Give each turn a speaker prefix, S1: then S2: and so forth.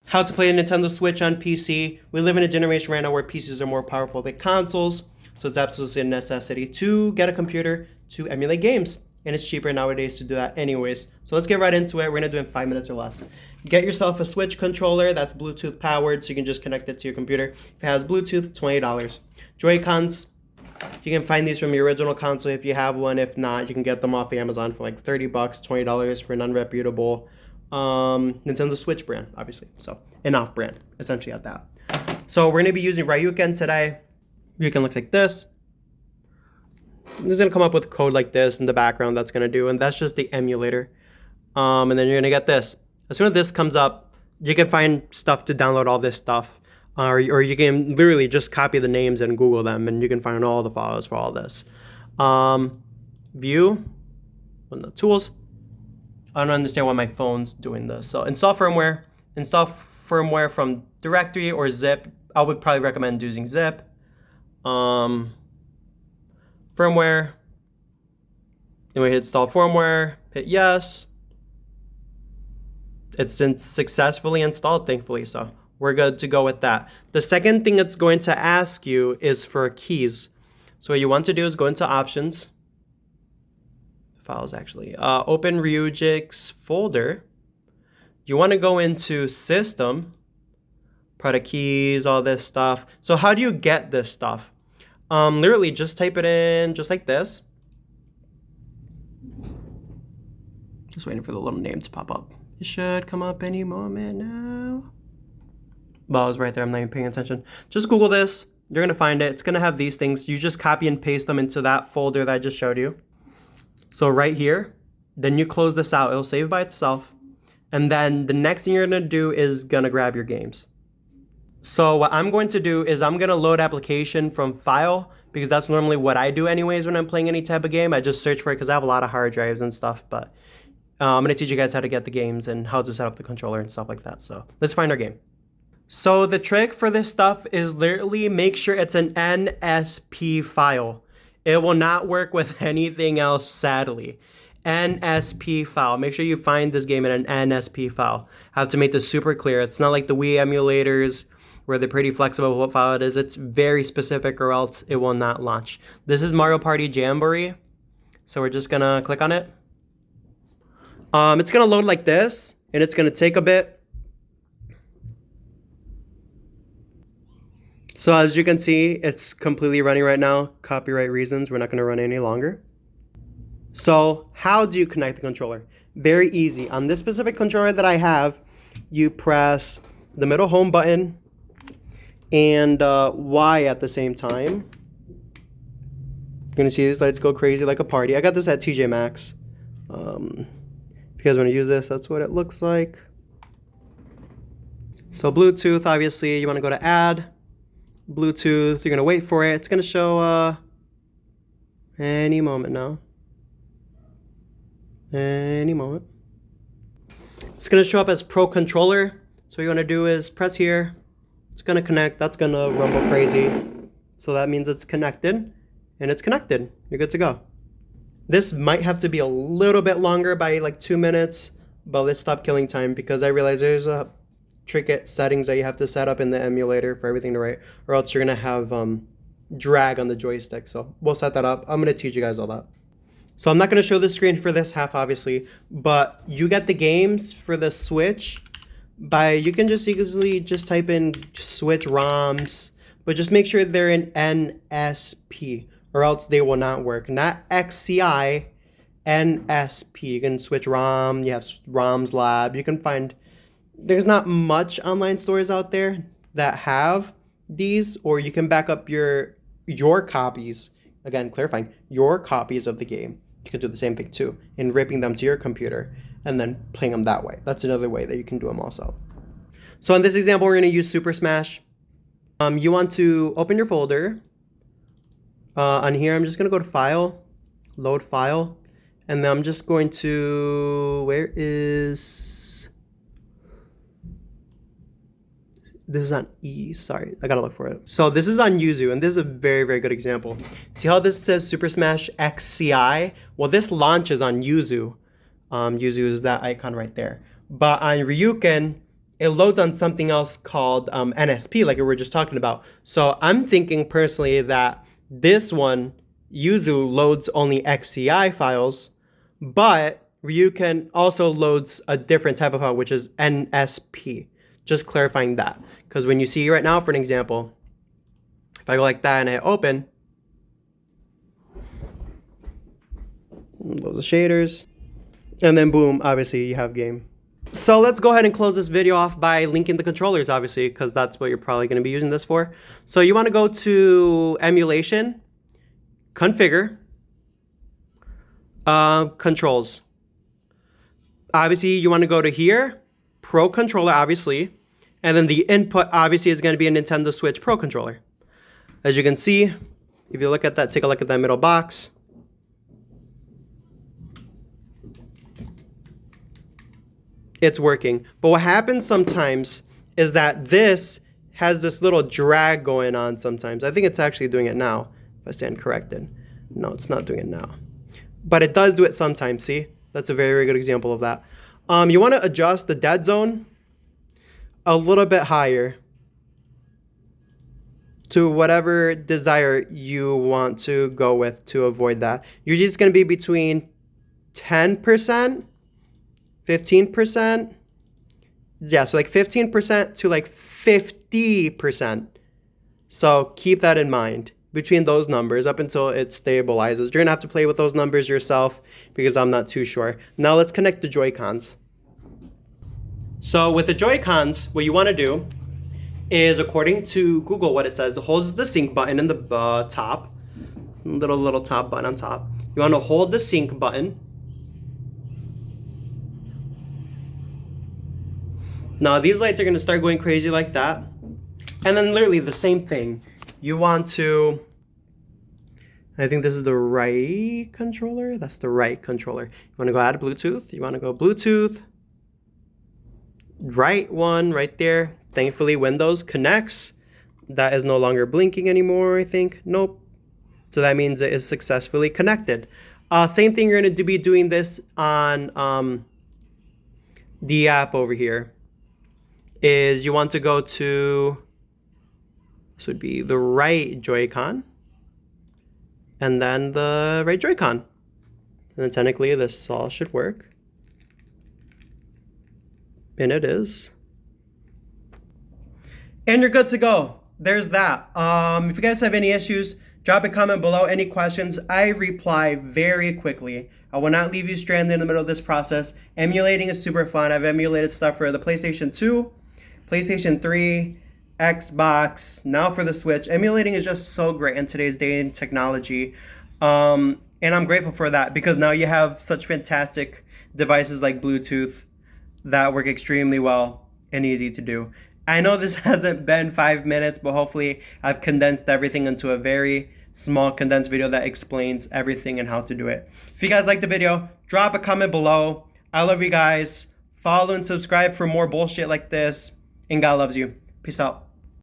S1: how to play a Nintendo Switch on PC. We live in a generation right now where PCs are more powerful than consoles, so it's absolutely a necessity to get a computer to emulate games. And it's cheaper nowadays to do that anyways. So let's get right into it. We're gonna do it in 5 minutes or less. Get yourself a Switch controller that's Bluetooth powered, so you can just connect it to your computer. If it has Bluetooth, $20. Joy-Cons, you can find these from your original console if you have one. If not, you can get them off Amazon for like 30 bucks, $20 for an unreputable Nintendo Switch brand, obviously. So an off brand, essentially at that. So we're gonna be using Ryuken today. Ryuken looks like this. It's gonna come up with a code like this in the background that's gonna do, and that's just the emulator. And then you're gonna get this. As soon as this comes up, you can find stuff to download all this stuff. Or you can literally just copy the names and Google them, and you can find all the files for all this. View, one of the tools. I don't understand why my phone's doing this. So install firmware from directory or zip. I would probably recommend using zip. Firmware. Then we hit install firmware, hit yes. It's since successfully installed, thankfully, so we're good to go with that. The second thing it's going to ask you is for keys. So what you want to do is go into options. Files actually. Open Ryujix folder. You want to go into system, product keys, all this stuff. So how do you get this stuff? Literally just type it in just like this. Just waiting for the little name to pop up. It should come up any moment now. Well, it was right there. I'm not even paying attention. Just Google this. You're going to find it. It's going to have these things. You just copy and paste them into that folder that I just showed you. So right here, then you close this out. It'll save by itself. And then the next thing you're going to do is going to grab your games. So what I'm going to do is I'm going to load application from file, because that's normally what I do anyways when I'm playing any type of game. I just search for it because I have a lot of hard drives and stuff. But I'm going to teach you guys how to get the games and how to set up the controller and stuff like that. So let's find our game. So the trick for this stuff is literally make sure it's an NSP file. It will not work with anything else, sadly. NSP file. Make sure you find this game in an NSP file. I have to make this super clear. It's not like the Wii emulators where they're pretty flexible with what file it is. It's very specific or else it will not launch. This is Mario Party Jamboree. So we're just gonna click on it. It's gonna load like this, and it's gonna take a bit. So as you can see, it's completely running right now. Copyright reasons, we're not gonna run any longer. So how do you connect the controller? Very easy. On this specific controller that I have, you press the middle home button and Y at the same time. You're gonna see these lights go crazy like a party. I got this at TJ Maxx. If you guys wanna use this, that's what it looks like. So Bluetooth, obviously, you wanna go to add. Bluetooth, you're gonna wait for it. It's gonna show any moment now. Any moment. It's gonna show up as Pro Controller. So what you wanna do is press here. It's gonna connect. That's gonna rumble crazy. So that means it's connected, and it's connected. You're good to go. This might have to be a little bit longer by like 2 minutes, but let's stop killing time because I realize there's a trick settings that you have to set up in the emulator for everything to write, or else you're gonna have drag on the joystick. So we'll set that up. I'm gonna teach you guys all that. So I'm not gonna show the screen for this half, obviously, but you get the games for the Switch by, you can just easily just type in Switch ROMs, but just make sure they're in NSP, or else they will not work. Not XCI, NSP. You can Switch ROM, you have ROMs Lab, you can find, there's not much online stores out there that have these, or you can back up your copies. Again, clarifying, your copies of the game. You could do the same thing too, in ripping them to your computer and then playing them that way. That's another way that you can do them also. So in this example, we're gonna use Super Smash. You want to open your folder. On here, I'm just gonna go to File, Load File, and then I'm just going to, where is, this is on E, sorry, I gotta look for it. So this is on Yuzu, and this is a very, very good example. See how this says Super Smash XCI? Well, this launches on Yuzu. Yuzu is that icon right there. But on Ryuken, it loads on something else called NSP, like we were just talking about. So I'm thinking personally that this one, Yuzu, loads only XCI files, but Ryuken also loads a different type of file, which is NSP. Just clarifying that. Because when you see right now, for an example, if I go like that and I hit open, those are shaders, and then boom, obviously you have game. So let's go ahead and close this video off by linking the controllers, obviously, because that's what you're probably going to be using this for. So you want to go to emulation, configure, controls. Obviously, you want to go to here, Pro Controller, obviously, and then the input, obviously, is going to be a Nintendo Switch Pro Controller. As you can see, if you look at that, take a look at that middle box. It's working. But what happens sometimes is that this has this little drag going on sometimes. I think it's actually doing it now, if I stand corrected. No, it's not doing it now. But it does do it sometimes, see? That's a very, very good example of that. You want to adjust the dead zone a little bit higher to whatever desire you want to go with to avoid that. Usually it's going to be between 10%, 15%. Yeah, so like 15% to like 50%. So keep that in mind between those numbers up until it stabilizes. You're gonna have to play with those numbers yourself because I'm not too sure. Now let's connect the Joy-Cons. So with the Joy-Cons, what you wanna do is, according to Google, what it says, holds the sync button in the top, little top button on top. You wanna hold the sync button. Now these lights are gonna start going crazy like that. And then literally the same thing. You want to, I think this is the right controller. That's the right controller. You want to go add Bluetooth. You want to go Bluetooth. Right one right there. Thankfully, Windows connects. That is no longer blinking anymore, I think. Nope. So that means it is successfully connected. Same thing, you're going to be doing this on the app over here. Is you want to go to, this would be the right Joy-Con, and then the right Joy-Con. And then technically this all should work. And it is. And you're good to go. There's that. If you guys have any issues, drop a comment below. Any questions, I reply very quickly. I will not leave you stranded in the middle of this process. Emulating is super fun. I've emulated stuff for the PlayStation 2, PlayStation 3, Xbox, now for the Switch. Emulating is just so great in today's day and technology. And I'm grateful for that because now you have such fantastic devices like Bluetooth that work extremely well and easy to do. I know this hasn't been 5 minutes, but hopefully I've condensed everything into a very small condensed video that explains everything and how to do it. If you guys liked the video, drop a comment below. I love you guys. Follow and subscribe for more bullshit like this. And God loves you. Peace out.